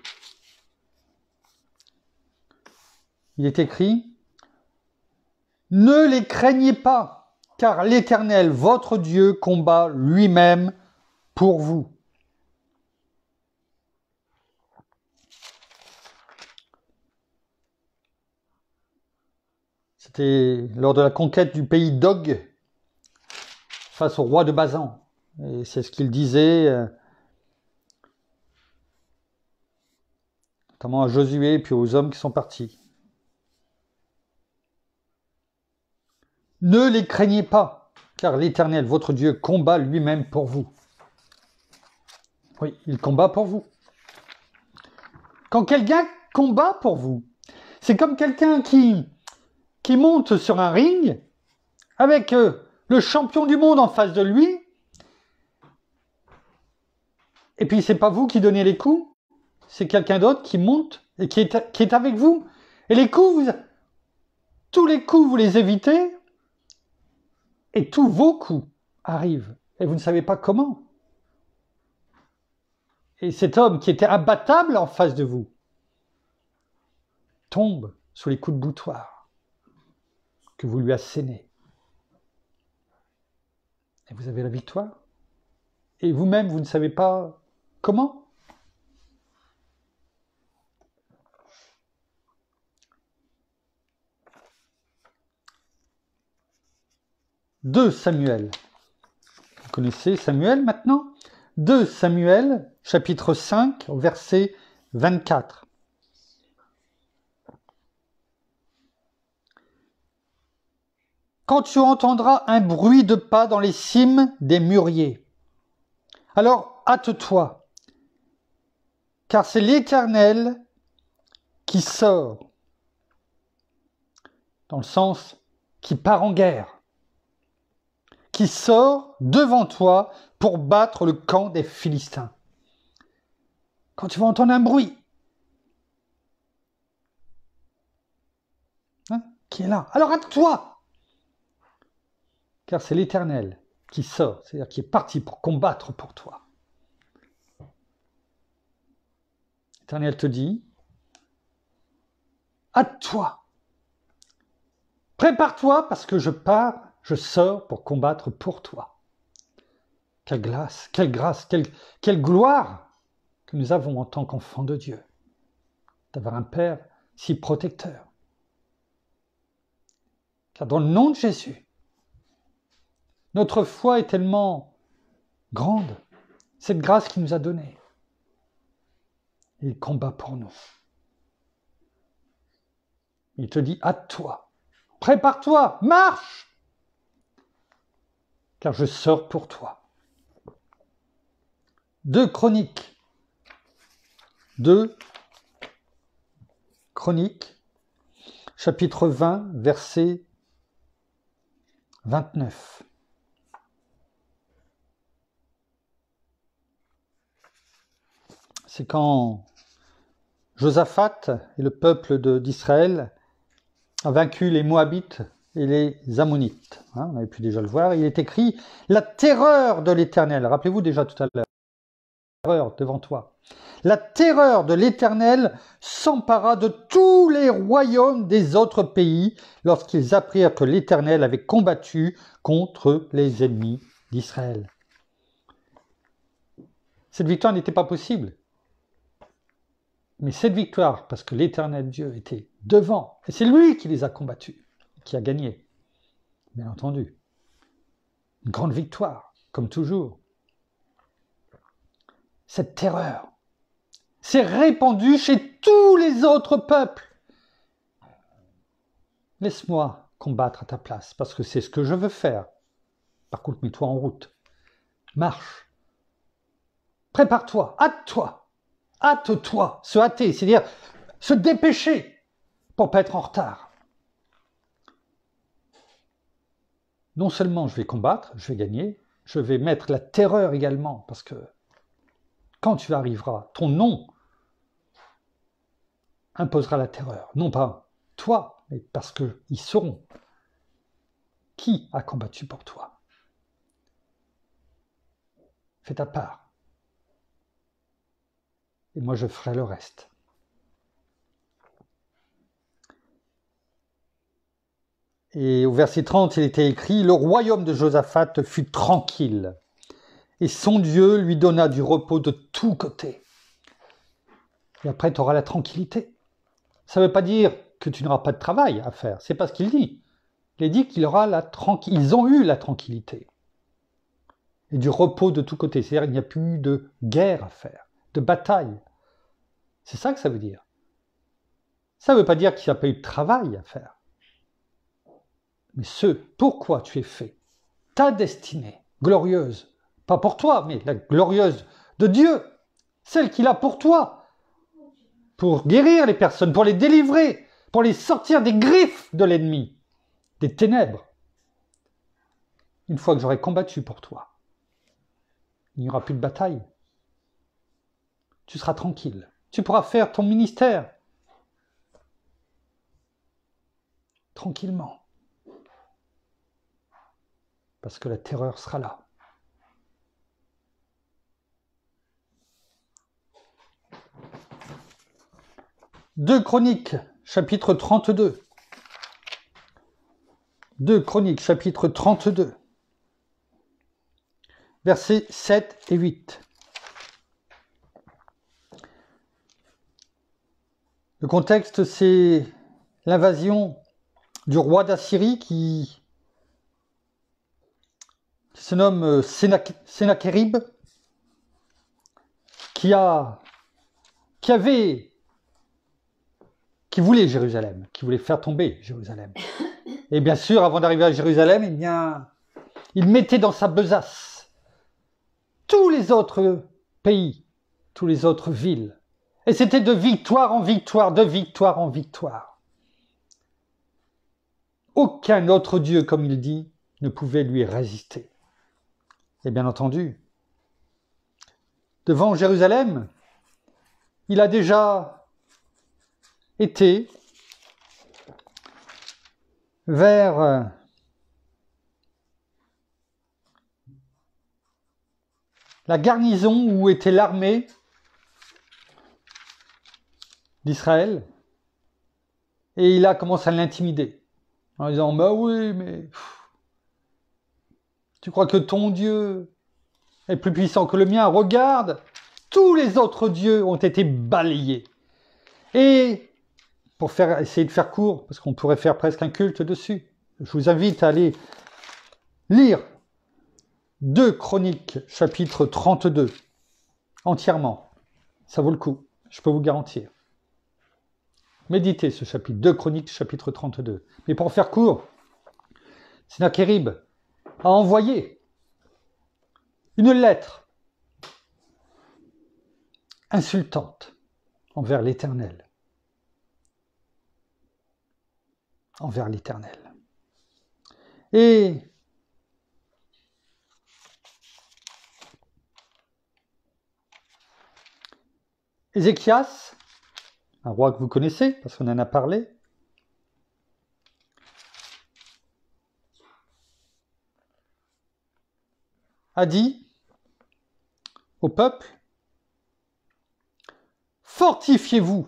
Speaker 1: Il est écrit: Ne les craignez pas, car l'Éternel, votre Dieu, combat lui-même pour vous. C'était lors de la conquête du pays d'Og face au roi de Basan. Et c'est ce qu'il disait, notamment à Josué et puis aux hommes qui sont partis. Ne les craignez pas, car l'Éternel, votre Dieu, combat lui-même pour vous. Oui, il combat pour vous. Quand quelqu'un combat pour vous, c'est comme quelqu'un qui monte sur un ring avec le champion du monde en face de lui, et puis c'est pas vous qui donnez les coups, c'est quelqu'un d'autre qui monte et qui est avec vous. Et les coups, tous les coups, vous les évitez, et tous vos coups arrivent, et vous ne savez pas comment. Et cet homme qui était imbattable en face de vous tombe sous les coups de boutoir que vous lui assénez. Et vous avez la victoire. Et vous-même, vous ne savez pas comment. Deux Samuel. Vous connaissez Samuel maintenant? 2 Samuel, chapitre 5, verset 24. Quand tu entendras un bruit de pas dans les cimes des mûriers, alors hâte-toi, car c'est l'Éternel qui sort, dans le sens qui part en guerre, qui sort devant toi pour battre le camp des Philistins. Quand tu vas entendre un bruit, qui est là, alors hâte-toi, car c'est l'Éternel qui sort, c'est-à-dire qui est parti pour combattre pour toi. L'Éternel te dit, hâte-toi, prépare-toi parce que je pars, je sors pour combattre pour toi. Quelle grâce, quelle gloire que nous avons en tant qu'enfants de Dieu, d'avoir un Père si protecteur. Car dans le nom de Jésus, notre foi est tellement grande, cette grâce qu'il nous a donnée. Il combat pour nous. Il te dit, hâte-toi, prépare-toi, marche, car je sors pour toi. 2 Chroniques, chapitre 20, verset 29. C'est quand Josaphat et le peuple d'Israël a vaincu les Moabites et les Ammonites. On avait pu déjà le voir. Il est écrit « La terreur de l'Éternel ». Rappelez-vous déjà tout à l'heure. La terreur devant toi. La terreur de l'Éternel s'empara de tous les royaumes des autres pays lorsqu'ils apprirent que l'Éternel avait combattu contre les ennemis d'Israël. Cette victoire n'était pas possible. Mais cette victoire, parce que l'Éternel Dieu était devant, et c'est lui qui les a combattus, qui a gagné, bien entendu. Une grande victoire, comme toujours. Cette terreur s'est répandue chez tous les autres peuples. Laisse-moi combattre à ta place, parce que c'est ce que je veux faire. Par contre, mets-toi en route. Marche. Prépare-toi, hâte-toi. Hâte-toi, se hâter, c'est-à-dire se dépêcher pour ne pas être en retard. Non seulement je vais combattre, je vais gagner, je vais mettre la terreur également, parce que quand tu arriveras, ton nom imposera la terreur. Non pas toi, mais parce qu'ils sauront qui a combattu pour toi. Fais ta part. Et moi je ferai le reste. Et au verset 30, il était écrit « Le royaume de Josaphat fut tranquille, et son Dieu lui donna du repos de tous côtés. » Et après, tu auras la tranquillité. Ça ne veut pas dire que tu n'auras pas de travail à faire, c'est pas ce qu'il dit. Il dit qu'il aura ils ont eu la tranquillité. Et du repos de tous côtés, c'est-à-dire qu'il n'y a plus de guerre à faire, de bataille. C'est ça que ça veut dire. Ça ne veut pas dire qu'il n'y a pas eu de travail à faire. Mais ce pourquoi tu es fait, ta destinée glorieuse, pas pour toi, mais la glorieuse de Dieu, celle qu'il a pour toi, pour guérir les personnes, pour les délivrer, pour les sortir des griffes de l'ennemi, des ténèbres. Une fois que j'aurai combattu pour toi, il n'y aura plus de bataille. Tu seras tranquille. Tu pourras faire ton ministère tranquillement. Parce que la terreur sera là. Deux Chroniques, chapitre 32. 2 Chroniques, chapitre 32. Versets 7 et 8. Le contexte, c'est l'invasion du roi d'Assyrie qui se nomme Sennachérib, qui voulait Jérusalem, qui voulait faire tomber Jérusalem. Et bien sûr, avant d'arriver à Jérusalem, eh bien, il mettait dans sa besace tous les autres pays, toutes les autres villes. Et c'était de victoire en victoire, de victoire en victoire. Aucun autre Dieu, comme il dit, ne pouvait lui résister. Et bien entendu, devant Jérusalem, il a déjà été vers la garnison où était l'armée d'Israël, et il a commencé à l'intimider en disant « Bah oui, mais tu crois que ton Dieu est plus puissant que le mien? Regarde, tous les autres dieux ont été balayés. » Et pour essayer de faire court, parce qu'on pourrait faire presque un culte dessus, je vous invite à aller lire 2 Chroniques, chapitre 32, entièrement. Ça vaut le coup. Je peux vous garantir. Méditez ce chapitre, 2 Chroniques, chapitre 32. Mais pour faire court, Sennachérib a envoyé une lettre insultante envers l'Éternel. Envers l'Éternel. Et Ézéchias, un roi que vous connaissez, parce qu'on en a parlé, a dit au peuple, fortifiez-vous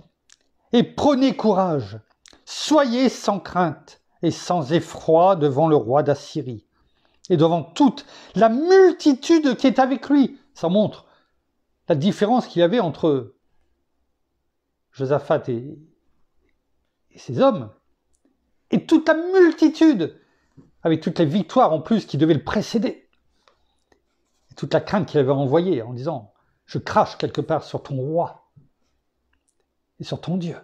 Speaker 1: et prenez courage, soyez sans crainte et sans effroi devant le roi d'Assyrie et devant toute la multitude qui est avec lui. Ça montre la différence qu'il y avait entre Josaphat et ses hommes, et toute la multitude, avec toutes les victoires en plus qui devaient le précéder, et toute la crainte qu'il avait envoyée en disant « Je crache quelque part sur ton roi et sur ton Dieu,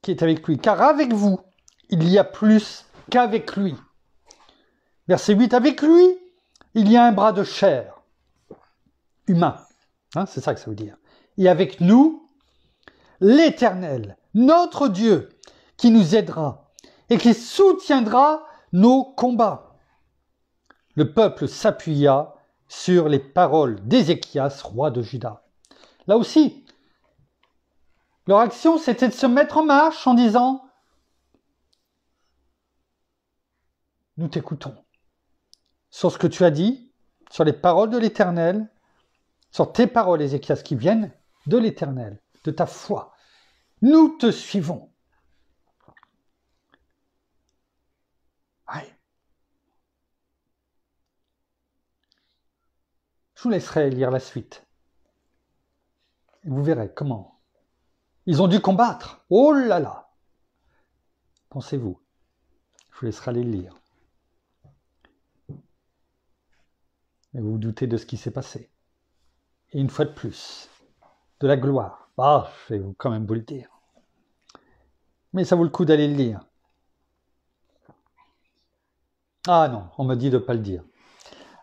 Speaker 1: qui est avec lui, car avec vous, il y a plus qu'avec lui. » Verset 8, avec lui, il y a un bras de chair, humain, c'est ça que ça veut dire. Et avec nous, l'Éternel, notre Dieu, qui nous aidera et qui soutiendra nos combats. Le peuple s'appuya sur les paroles d'Ézéchias, roi de Juda. Là aussi, leur action, c'était de se mettre en marche en disant « Nous t'écoutons sur ce que tu as dit, sur les paroles de l'Éternel, sur tes paroles, Ézéchias, qui viennent de l'Éternel, de ta foi. Nous te suivons. » Ouais. Je vous laisserai lire la suite. Et vous verrez comment. Ils ont dû combattre. Oh là là. Pensez-vous. Je vous laisserai aller le lire. Et vous vous doutez de ce qui s'est passé. Et une fois de plus, de la gloire. Je vais quand même vous le dire. Mais ça vaut le coup d'aller le lire. Ah non, on me dit de ne pas le dire.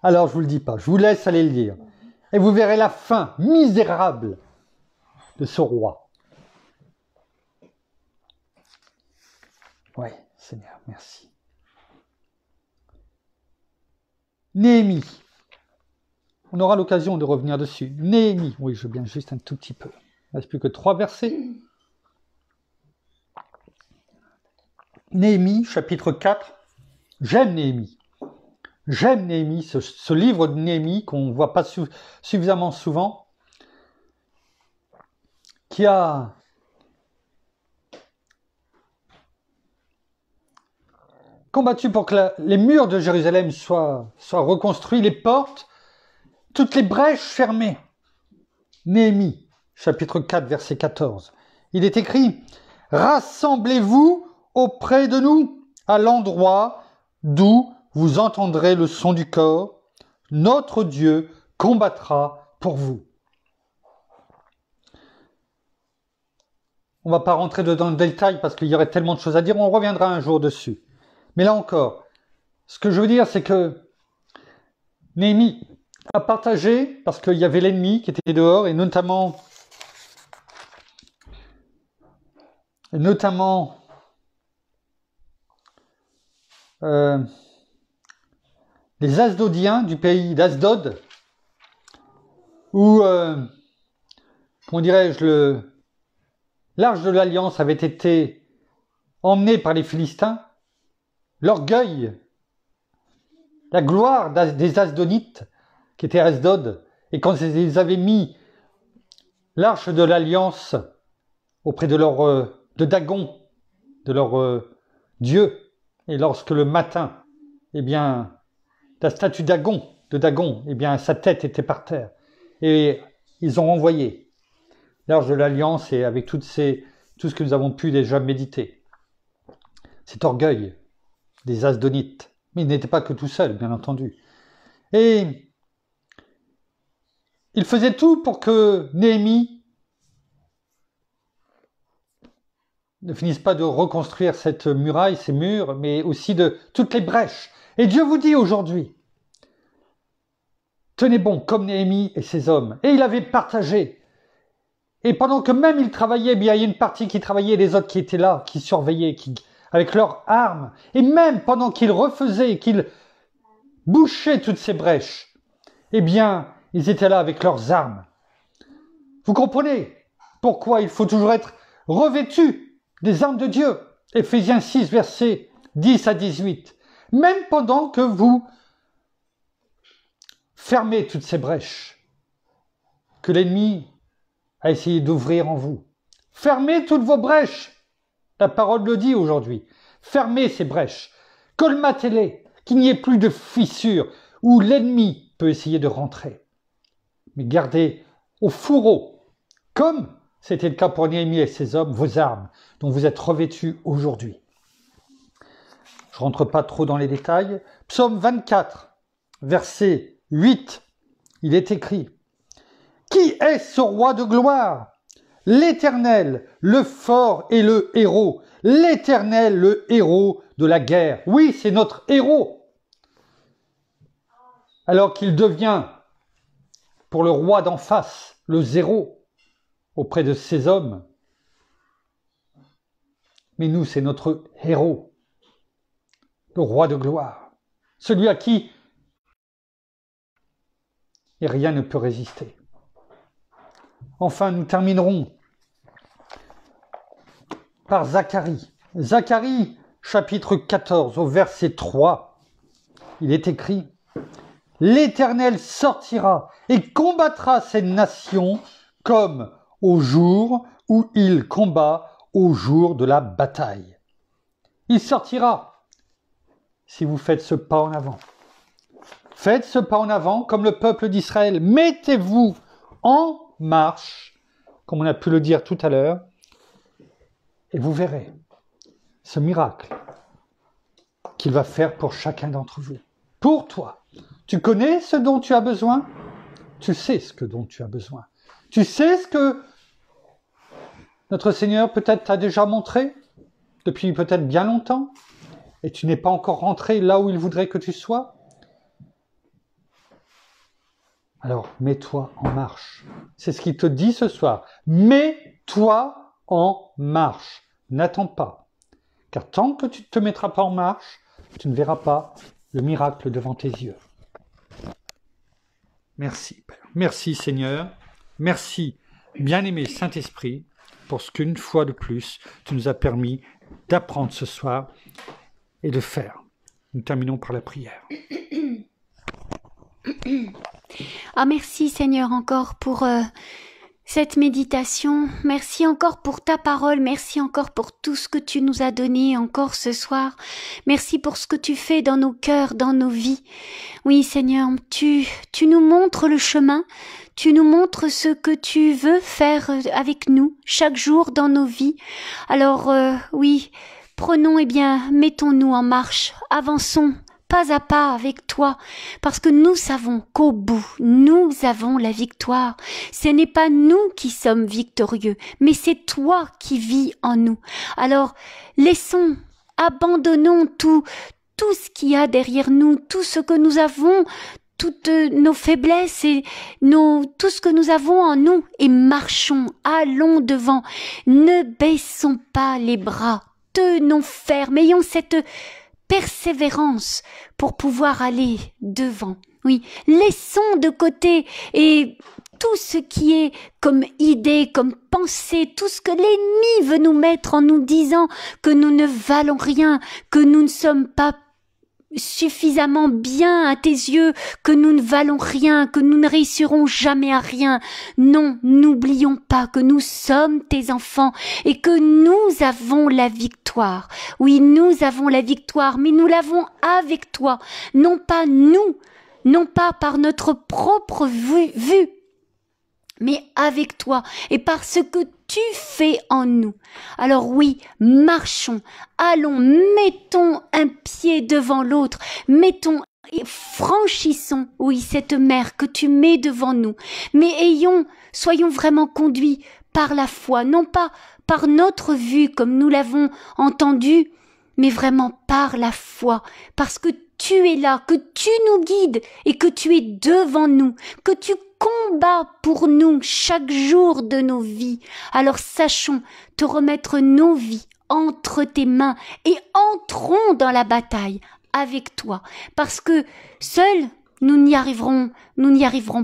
Speaker 1: Alors je ne vous le dis pas, je vous laisse aller le lire. Et vous verrez la fin misérable de ce roi. Oui, Seigneur, merci. Néhémie. On aura l'occasion de revenir dessus. Néhémie. Oui, je viens juste un tout petit peu. Il ne reste plus que 3 versets. Néhémie, chapitre 4. J'aime Néhémie. J'aime Néhémie, ce livre de Néhémie qu'on ne voit pas suffisamment souvent, qui a combattu pour que les murs de Jérusalem soient reconstruits, les portes, toutes les brèches fermées. Néhémie, chapitre 4, verset 14. Il est écrit « Rassemblez-vous auprès de nous, à l'endroit d'où vous entendrez le son du corps. Notre Dieu combattra pour vous. » On ne va pas rentrer dans le détail parce qu'il y aurait tellement de choses à dire, on reviendra un jour dessus. Mais là encore, ce que je veux dire, c'est que Néhémie a partagé, parce qu'il y avait l'ennemi qui était dehors, et notamment les Asdodiens du pays d'Asdod, où, comment dirais-je, l'arche de l'Alliance avait été emmenée par les Philistins. L'orgueil, la gloire des Asdonites, qui étaient Asdod, et quand ils avaient mis l'arche de l'Alliance auprès de Dagon, de leur dieu, et lorsque le matin, la statue de Dagon, sa tête était par terre, et ils ont renvoyé l'arche de l'Alliance, et avec tout ce que nous avons pu déjà méditer. Cet orgueil des Asdonites, mais ils n'étaient pas que tout seuls, bien entendu. Et il faisait tout pour que Néhémie ne finisse pas de reconstruire cette muraille, ces murs, mais aussi de toutes les brèches. Et Dieu vous dit aujourd'hui, tenez bon comme Néhémie et ses hommes. Et il avait partagé. Et pendant que même il travaillait, bien, il y a une partie qui travaillait, les autres qui étaient là, qui surveillaient, avec leurs armes. Et même pendant qu'il refaisait, qu'il bouchait toutes ces brèches, eh bien, ils étaient là avec leurs armes. Vous comprenez pourquoi il faut toujours être revêtu des armes de Dieu. Éphésiens 6, versets 10 à 18. Même pendant que vous fermez toutes ces brèches que l'ennemi a essayé d'ouvrir en vous. Fermez toutes vos brèches. La parole le dit aujourd'hui. Fermez ces brèches. Colmatez-les. Qu'il n'y ait plus de fissures où l'ennemi peut essayer de rentrer. Mais gardez au fourreau, comme c'était le cas pour Néhémie et ses hommes, vos armes dont vous êtes revêtus aujourd'hui. Je ne rentre pas trop dans les détails. Psaume 24, verset 8, il est écrit « Qui est ce roi de gloire ? L'Éternel, le fort et le héros. L'Éternel, le héros de la guerre. » Oui, c'est notre héros. Alors qu'il devient, pour le roi d'en face, le zéro auprès de ses hommes. Mais nous, c'est notre héros, le roi de gloire, celui à qui et rien ne peut résister. Enfin, nous terminerons par Zacharie. Zacharie, chapitre 14, au verset 3, il est écrit « L'Éternel sortira et combattra ces nations comme au jour où il combat au jour de la bataille. » Il sortira si vous faites ce pas en avant. Faites ce pas en avant comme le peuple d'Israël. Mettez-vous en marche, comme on a pu le dire tout à l'heure, et vous verrez ce miracle qu'il va faire pour chacun d'entre vous. Pour toi. Tu connais ce dont tu as besoin? Tu sais ce dont tu as besoin. Tu sais ce que notre Seigneur peut-être t'a déjà montré depuis peut-être bien longtemps et tu n'es pas encore rentré là où il voudrait que tu sois? Alors, mets-toi en marche. C'est ce qu'il te dit ce soir. Mets-toi en marche. N'attends pas. Car tant que tu ne te mettras pas en marche, tu ne verras pas le miracle devant tes yeux. Merci, Père. Merci, Seigneur. Merci, bien-aimé Saint-Esprit, pour ce qu'une fois de plus, tu nous as permis d'apprendre ce soir et de faire. Nous terminons par la prière.
Speaker 3: Ah, merci Seigneur encore pour cette méditation. Merci encore pour ta parole. Merci encore pour tout ce que tu nous as donné encore ce soir. Merci pour ce que tu fais dans nos cœurs, dans nos vies. Oui Seigneur, tu nous montres le chemin. Tu nous montres ce que tu veux faire avec nous chaque jour dans nos vies. Alors oui, prenons mettons-nous en marche, avançons pas à pas avec toi, parce que nous savons qu'au bout, nous avons la victoire. Ce n'est pas nous qui sommes victorieux, mais c'est toi qui vis en nous. Alors, abandonnons tout ce qu'il y a derrière nous, tout ce que nous avons, toutes nos faiblesses et tout ce que nous avons en nous, et marchons, allons devant, ne baissons pas les bras, tenons ferme, ayons cette persévérance pour pouvoir aller devant. Oui, laissons de côté et tout ce qui est comme idée, comme pensée, tout ce que l'ennemi veut nous mettre en nous disant que nous ne valons rien, que nous ne sommes pas suffisamment bien à tes yeux, que nous ne valons rien, que nous ne réussirons jamais à rien. Non, n'oublions pas que nous sommes tes enfants et que nous avons la victoire. Oui, nous avons la victoire, mais nous l'avons avec toi, non pas nous, non pas par notre propre vue, mais avec toi et par ce que tu fais en nous. Alors oui, marchons, allons, mettons un pied devant l'autre, mettons Et franchissons, oui, cette mer que tu mets devant nous, mais soyons vraiment conduits par la foi, non pas par notre vue comme nous l'avons entendu, mais vraiment par la foi, parce que tu es là, que tu nous guides et que tu es devant nous, que tu combats pour nous chaque jour de nos vies. Alors sachons te remettre nos vies entre tes mains et entrons dans la bataille avec toi, parce que seuls nous n'y arriverons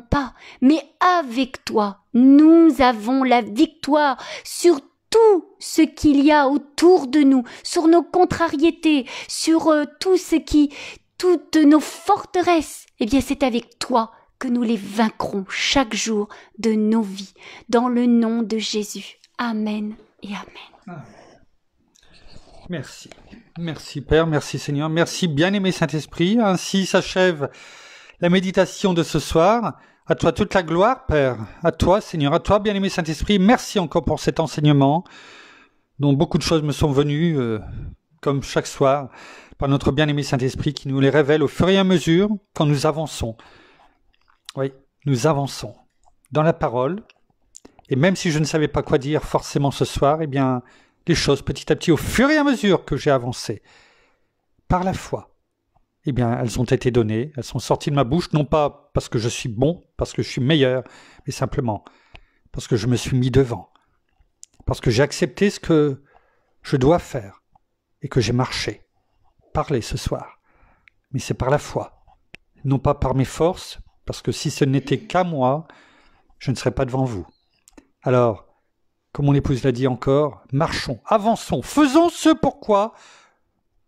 Speaker 3: pas, mais avec toi, nous avons la victoire sur tout ce qu'il y a autour de nous, sur nos contrariétés, sur toutes nos forteresses. Eh bien, c'est avec toi que nous les vaincrons chaque jour de nos vies, dans le nom de Jésus. Amen et amen.
Speaker 1: Merci. Merci Père, merci Seigneur, merci bien-aimé Saint-Esprit. Ainsi s'achève la méditation de ce soir. À toi toute la gloire, Père. À toi, Seigneur, à toi, bien-aimé Saint-Esprit. Merci encore pour cet enseignement dont beaucoup de choses me sont venues, comme chaque soir, par notre bien-aimé Saint-Esprit qui nous les révèle au fur et à mesure quand nous avançons. Oui, nous avançons dans la parole. Et même si je ne savais pas quoi dire forcément ce soir, eh bien, les choses petit à petit, au fur et à mesure que j'ai avancé, par la foi, eh bien, elles ont été données, elles sont sorties de ma bouche, non pas parce que je suis bon, parce que je suis meilleur, mais simplement parce que je me suis mis devant, parce que j'ai accepté ce que je dois faire et que j'ai marché, parlé ce soir. Mais c'est par la foi, non pas par mes forces, parce que si ce n'était qu'à moi, je ne serais pas devant vous. Alors, comme mon épouse l'a dit encore, marchons, avançons, faisons ce pourquoi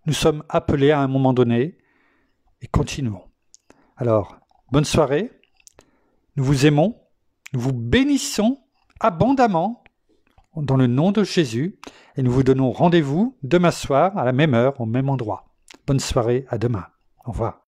Speaker 1: nous sommes appelés à un moment donné et continuons. Alors, bonne soirée, nous vous aimons, nous vous bénissons abondamment dans le nom de Jésus et nous vous donnons rendez-vous demain soir à la même heure, au même endroit. Bonne soirée, à demain. Au revoir.